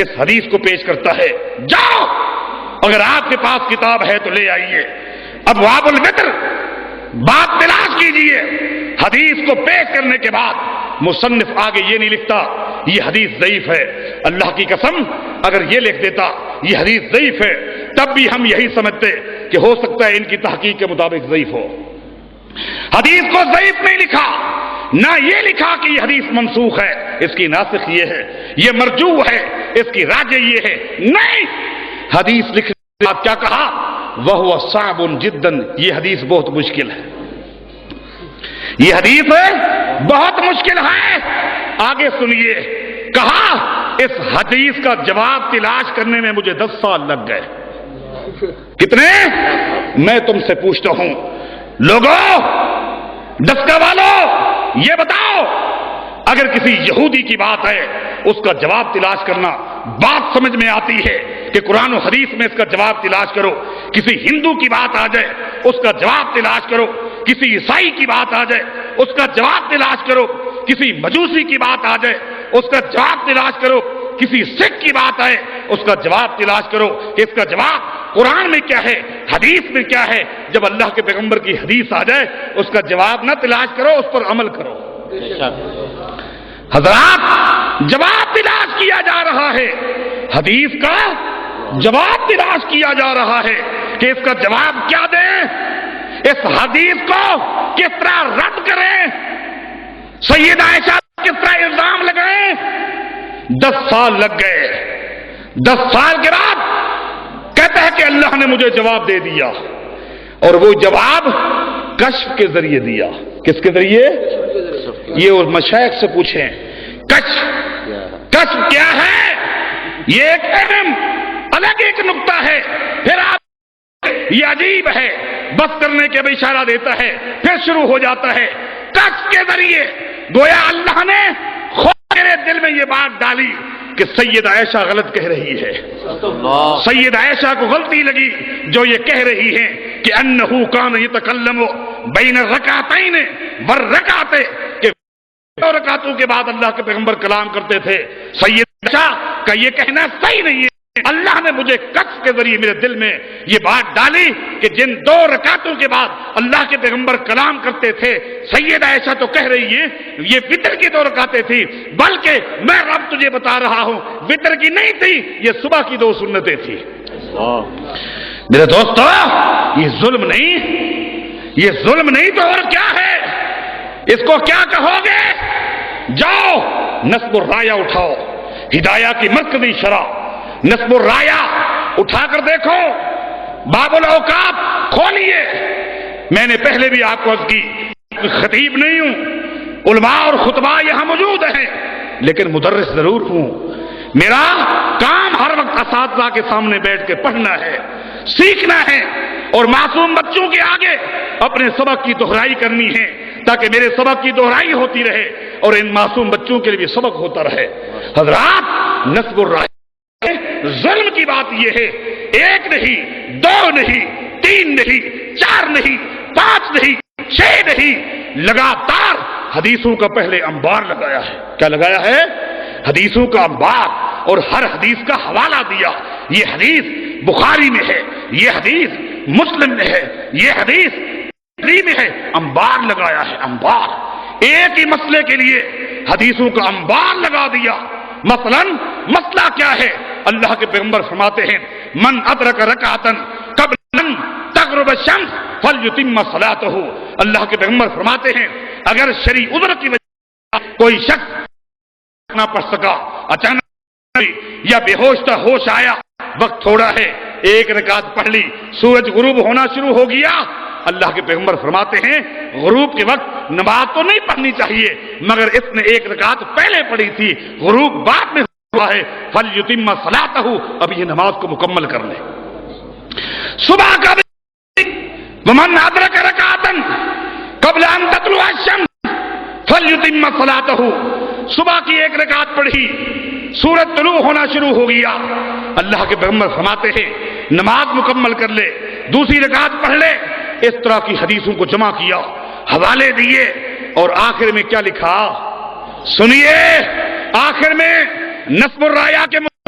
اس حدیث کو پیش کرتا ہے، جاؤ اگر آپ کے پاس کتاب ہے تو لے آئیے، ابواب الوتر بات تلاش کیجئے۔ حدیث کو پیش کرنے کے بعد مصنف آگے یہ نہیں لکھتا یہ حدیث ضعیف ہے، اللہ کی قسم اگر یہ لکھ دیتا یہ حدیث ضعیف ہے تب بھی ہم یہی سمجھتے کہ ہو سکتا ہے ان کی تحقیق کے مطابق ضعیف ہو۔ حدیث کو ضعیف نہیں لکھا، نہ یہ لکھا کہ یہ حدیث منسوخ ہے، اس کی ناسخ یہ ہے، یہ مرجوع ہے، اس کی راجع یہ ہے، نہیں، حدیث لکھنے کے بعد کیا کہا؟ وَهُوَ صَعْبٌ جِدًّا، یہ حدیث بہت مشکل ہے، یہ حدیث بہت مشکل ہے۔ آگے سنیے، کہا اس حدیث کا جواب تلاش کرنے میں مجھے 10 سال لگ گئے۔ کتنے؟ میں تم سے پوچھتا ہوں لوگوں، دستہ والوں، یہ بتاؤ اگر کسی یہودی کی بات ہے اس کا جواب تلاش کرنا بات سمجھ میں آتی ہے کہ قرآن و حدیث میں اس کا جواب تلاش کرو، کسی ہندو کی بات آ جائے اس کا جواب تلاش کرو، کسی عیسائی کی بات آ جائے اس کا جواب تلاش کرو، کسی مجوسی کی بات آ جائے اس کا جواب تلاش کرو، کسی سکھ کی بات آئے اس کا جواب تلاش کرو کہ اس کا جواب قرآن میں کیا ہے، حدیث میں کیا ہے۔ جب اللہ کے پیغمبر کی حدیث آ جائے اس کا جواب نہ تلاش کرو، اس پر عمل کرو۔ حضرات، جواب تلاش کیا جا رہا ہے، حدیث کا جواب تلاش کیا جا رہا ہے کہ اس کا جواب کیا دیں، اس حدیث کو کس طرح رد کریں، سیدہ عائشہ کس طرح الزام لگائیں۔ 10 سال لگ گئے، 10 سال کے بعد کہتا ہے کہ اللہ نے مجھے جواب دے دیا، اور وہ جواب کشف کے ذریعے دیا۔ کس کے ذریعے؟ یہ اور مشائخ سے پوچھیں، کشف کیا ہے؟ یہ ایک اہم الگ ایک نقطہ ہے، پھر آپ یہ عجیب ہے بس کرنے کے بھی اشارہ دیتا ہے، پھر شروع ہو جاتا ہے کشف کے ذریعے۔ گویا اللہ نے خود میرے دل میں یہ بات ڈالی کہ سید عائشہ غلط کہہ رہی ہے، سید عائشہ کو غلطی لگی جو یہ کہہ رہی ہیں کہ انہو کان یتکلم بین الرکعتین والرکعت، کہ دو رکعتوں کے بعد اللہ کے پیغمبر کلام کرتے تھے۔ سید عائشہ کا یہ کہنا صحیح نہیں ہے، اللہ نے مجھے کشف کے ذریعے میرے دل میں یہ بات ڈالی کہ جن 2 رکعتوں کے بعد اللہ کے پیغمبر کلام کرتے تھے، سید عائشہ تو کہہ رہی ہے یہ وتر کی 2 رکعتیں تھی، بلکہ میں رب تجھے بتا رہا ہوں وتر کی نہیں تھی، یہ صبح کی 2 سنتیں تھی۔ میرے دوستو، یہ ظلم نہیں، یہ ظلم نہیں تو اور کیا ہے؟ اس کو کیا کہو گے؟ جاؤ نصب الرایا اٹھاؤ، ہدایہ کی مرکزی شرح نصب الرایا اٹھا کر دیکھو، باب الاوقاف کھولیے۔ میں نے پہلے بھی آپ کو عرض کی، خطیب نہیں ہوں، علماء اور خطبہ یہاں موجود ہیں، لیکن مدرس ضرور ہوں۔ میرا کام ہر وقت اساتذہ کے سامنے بیٹھ کے پڑھنا ہے، سیکھنا ہے، اور معصوم بچوں کے آگے اپنے سبق کی دہرائی کرنی ہے تاکہ میرے سبق کی دہرائی ہوتی رہے اور ان معصوم بچوں کے لیے بھی سبق ہوتا رہے۔ حضرات، نصب الرایا ظلم کی بات یہ ہے، 1 نہیں، 2 نہیں، 3 نہیں، 4 نہیں، 5 نہیں، 6 نہیں، لگاتار حدیثوں کا پہلے انبار لگایا ہے۔ کیا لگایا ہے؟ حدیثوں کا انبار، اور ہر حدیث کا حوالہ دیا۔ یہ حدیث بخاری میں ہے، یہ حدیث مسلم میں ہے، یہ حدیث میں ہے، انبار لگایا ہے، انبار۔ ایک ہی مسئلے کے لیے حدیثوں کا انبار لگا دیا۔ مثلا مسئلہ کیا ہے؟ اللہ کے پیغمبر فرماتے ہیں من ادرک رکعتا قبل ان تغرب الشمس فلیتم صلاته۔ اللہ کے پیغمبر فرماتے ہیں اگر شرعی عذر کی وجہ سے کوئی شخص نہ پڑھ سکا، اچانک یا بے ہوش تھا، ہوش آیا، وقت تھوڑا ہے، 1 رکعت پڑھ لی، سورج غروب ہونا شروع ہو گیا، اللہ کے پیغمبر فرماتے ہیں غروب کے وقت نماز تو نہیں پڑھنی چاہیے، مگر اس نے 1 رکعت پہلے پڑھی تھی، غروب بعد میں ہوا ہے، فلیتم صلاته، اب یہ نماز کو مکمل کر لے۔ صبح کا ومن ادرک رکعتا قبل ان تطلع الشمس فلیتم صلاته، صبح کی 1 رکعت پڑھی، سورج طلوع ہونا شروع ہو گیا، اللہ کے پیغمبر فرماتے ہیں نماز مکمل کر لے، دوسری رکعت پڑھ لے۔ اس طرح کی حدیثوں کو جمع کیا، حوالے دیے، اور آخر میں کیا لکھا سنیے، آخر میں نصب الرایا کے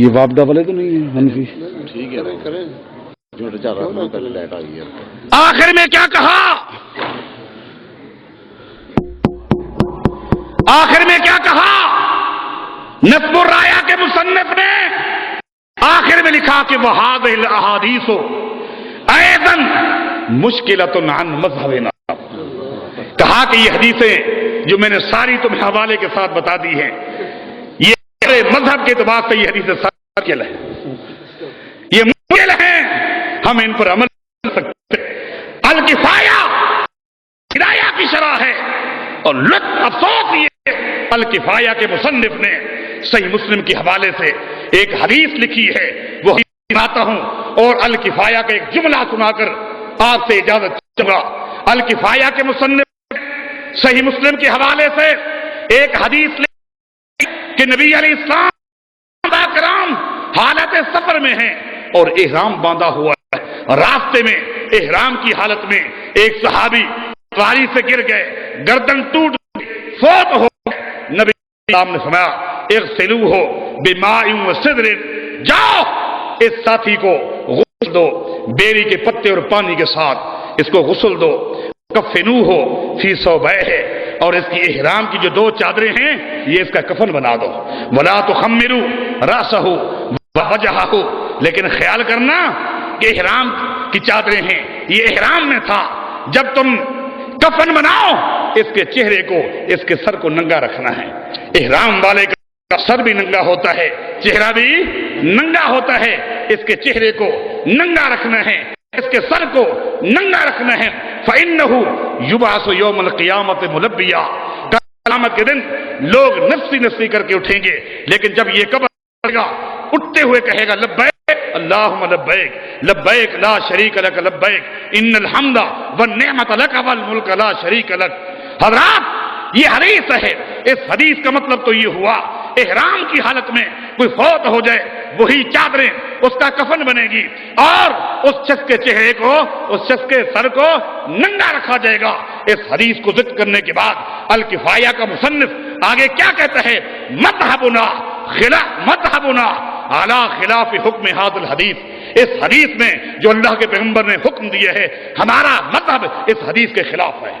یہ واپ ڈبل ہے تو نہیں ہے منفی؟ ٹھیک ہے کریں جو چل رہا ہے پہلے لائٹ آ گئی ہے. آخر میں کیا کہا؟ آخر میں کیا کہا؟ نصب الرایا کے مصنف نے آخر میں لکھا کہ وَهَذِهِ الْأَحَادِيثُ أَيْضًا مُشْكِلَةٌ عَنْ مَذْهَبِنَا. کہا کہ یہ حدیثیں جو میں نے ساری تمہیں حوالے کے ساتھ بتا دی ہیں، یہ مذہب کے اعتبار سے یہ حدیثیں مشکل ہیں، یہ مشکل ہیں، ہم ان پر عمل کر سکتے ہیں. الکفایہ ہدایہ کی شرح ہے، اور لطف افسوس یہ الکفایہ کے مصنف نے صحیح مسلم کے حوالے سے ایک حدیث لکھی ہے، وہ سناتا ہوں اور الکفایہ کا ایک جملہ سنا کر آپ سے اجازت چاہوں گا. الکفایہ کے مصنف صحیح مسلم کے حوالے سے ایک حدیث لکھی کہ نبی علیہ السلام کرام حالت سفر میں ہیں اور احرام باندھا ہوا ہے. راستے میں احرام کی حالت میں ایک صحابی سواری سے گر گئے، گردن ٹوٹ گئی، فوت ہو گئے. نبی علیہ السلام نے فرمایا اغسلوہ بماء وسدر، جاؤ اس ساتھی کو غسل دو بیری کے پتے اور پانی کے ساتھ، اس کو غسل دو. کفنوہ فی ثوبیہ، اور اس کی احرام کی جو 2 چادریں ہیں یہ اس کا کفن بنا دو. ولا تخمروا راسہ ووجہہ، لیکن خیال کرنا کہ احرام کی چادریں ہیں، یہ احرام میں تھا. جب تم کفن بناؤ اس کے چہرے کو، اس کے سر کو ننگا رکھنا ہے. احرام والے کا سر بھی ننگا ہوتا ہے، چہرہ بھی ننگا ہوتا ہے. اس کے چہرے کو ننگا رکھنا ہے، اس کے سر کو ننگا رکھنا ہے. فَإِنَّهُ يُبْعَثُ يَوْمَ الْقِيَامَةِ مُلَبِّيًا، قیامت کے دن لوگ نفسی نفسی کر کے اٹھیں گے، لیکن جب یہ قبر کرے گا اٹھتے ہوئے کہے گا لبیک اللہم لبیک لبیک لا شریک لک لبیک ان الحمد والنعمت لک والملک لا شریک لک. حضرات یہ حدیث ہے، اس حدیث کا مطلب تو یہ ہوا احرام کی حالت میں کوئی فوت ہو جائے وہی چادریں اس کا کفن بنے گی، اور اس شخص کے چہرے کو، اس شخص کے سر کو ننگا رکھا جائے گا. اس حدیث کو ذکر کرنے کے بعد الکفایہ کا مصنف آگے کیا کہتا ہے؟ مذہبنا علی خلاف حکم ھذا الحدیث، اس حدیث میں جو اللہ کے پیغمبر نے حکم دیا ہے ہمارا مذہب اس حدیث کے خلاف ہے.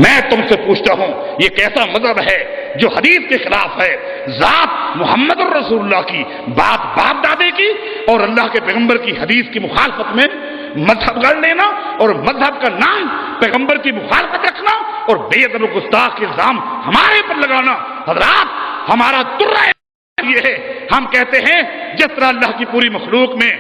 میں تم سے پوچھتا ہوں یہ کیسا مذہب ہے جو حدیث کے خلاف ہے؟ ذات محمد الرسول اللہ کی، بات باپ دادے کی، اور اللہ کے پیغمبر کی حدیث کی مخالفت میں مذہب گڑھ لینا اور مذہب کا نام پیغمبر کی مخالفت رکھنا اور بے ادب و گستاخ کے الزام ہمارے پر لگانا. حضرات ہمارا ترہ یہ ہے، ہم کہتے ہیں جس طرح اللہ کی پوری مخلوق میں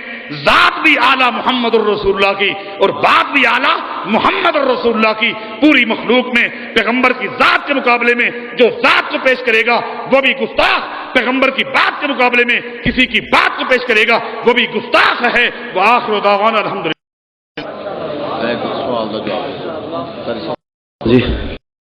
ذات بھی اعلیٰ محمد الرسول اللہ کی اور بات بھی اعلیٰ محمد الرسول اللہ کی، پوری مخلوق میں پیغمبر کی ذات کے مقابلے میں جو ذات کو پیش کرے گا وہ بھی گستاخ، پیغمبر کی بات کے مقابلے میں کسی کی بات کو پیش کرے گا وہ بھی گستاخ ہے. وآخر دعوانا الحمدللہ. جی